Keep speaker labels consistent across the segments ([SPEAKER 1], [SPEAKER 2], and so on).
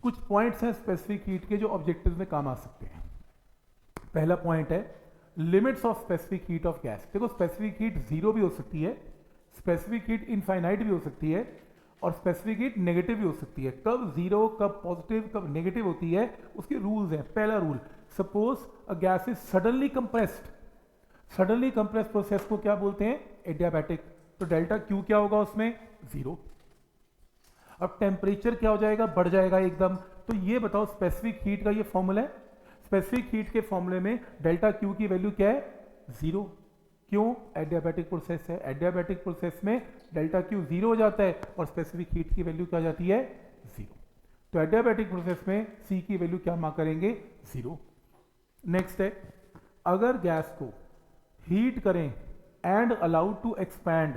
[SPEAKER 1] कुछ पॉइंट्स हैं specific heat के जो ऑब्जेक्टिव में काम आ सकते हैं। पहला पॉइंट है limits of specific heat of gas. देखो स्पेसिफिक हीट जीरो भी हो सकती है, स्पेसिफिक हीट इनफाइनाइट भी हो सकती है, और स्पेसिफिक हीट नेगेटिव भी हो सकती है। कब जीरो, कब पॉजिटिव, कब नेगेटिव होती है, उसके रूल्स हैं। पहला rule, suppose a gas is suddenly compressed. Suddenly compress process को क्या बोलते हैं? एडियाबैटिक। तो डेल्टा क्यू क्या होगा उसमें? जीरो। अब टेम्परेचर क्या हो जाएगा? बढ़ जाएगा एकदम। तो ये बताओ स्पेसिफिक हीट का ये फॉर्मूला है। स्पेसिफिक हीट के फॉर्मूले में डेल्टा क्यू की वैल्यू क्या है? जीरो। क्यों? एडियाबैटिक प्रोसेस है। एडियाबैटिक प्रोसेस में डेल्टा क्यू जीरो हो जाता है और स्पेसिफिक हीट की वैल्यू क्या हो जाती है? जीरो। तो एडियाबैटिक प्रोसेस में सी की वैल्यू क्या मार्क करेंगे? जीरो। नेक्स्ट है, अगर गैस को हीट करें and allowed to expand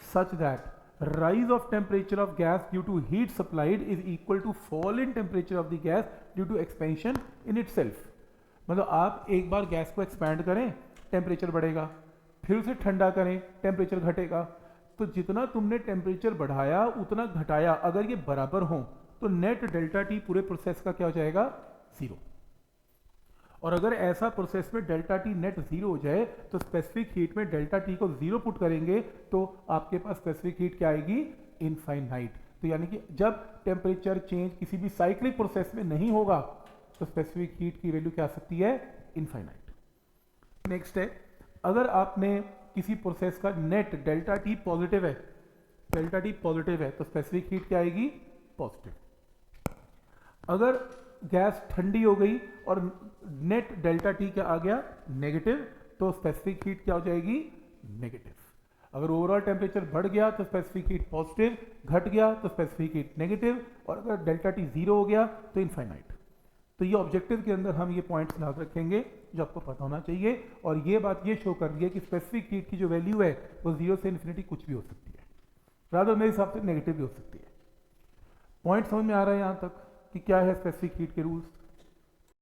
[SPEAKER 1] such that rise of temperature of gas due to heat supplied is equal to fall in temperature of the gas due to expansion in itself। मतलब आप एक बार gas को expand करें, temperature बढ़ेगा, फिर उसे ठंडा करें, टेम्परेचर घटेगा। तो जितना तुमने टेम्परेचर बढ़ाया उतना घटाया, अगर ये बराबर हो तो नेट डेल्टा टी पूरे प्रोसेस का क्या हो जाएगा? जीरो। और अगर ऐसा प्रोसेस में डेल्टा टी नेट जीरो हो जाए तो स्पेसिफिक हीट में डेल्टा टी को जीरो पुट करेंगे तो आपके पास स्पेसिफिक हीट क्या आएगी? इनफाइनाइट। तो यानी कि जब टेम्परेचर चेंज किसी भी साइक्लिक प्रोसेस में नहीं होगा तो स्पेसिफिक हीट की वैल्यू क्या आ सकती है? इनफाइनाइट। नेक्स्ट है, अगर आपने किसी प्रोसेस का नेट डेल्टा टी पॉजिटिव है, डेल्टा टी पॉजिटिव है, तो स्पेसिफिक हीट क्या आएगी? पॉजिटिव। अगर गैस ठंडी हो गई और नेट डेल्टा टी क्या आ गया? नेगेटिव, तो स्पेसिफिक हीट क्या हो जाएगी? नेगेटिव। अगर ओवरऑल टेम्परेचर बढ़ गया तो स्पेसिफिक हीट पॉजिटिव, घट गया तो स्पेसिफिक हीट नेगेटिव, और अगर डेल्टा टी जीरो हो गया तो इनफाइनाइट। तो ये ऑब्जेक्टिव के अंदर हम ये पॉइंट्स याद रखेंगे जो आपको पता होना चाहिए। और ये बात ये शो कर रही है कि स्पेसिफिक हीट की जो वैल्यू है वो जीरो से इन्फिनिटी कुछ भी हो सकती है, रादर मेरे हिसाब से नेगेटिव भी हो सकती है। पॉइंट समझ में आ रहा है यहाँ तक कि क्या है स्पेसिफिक हीट के रूल्स?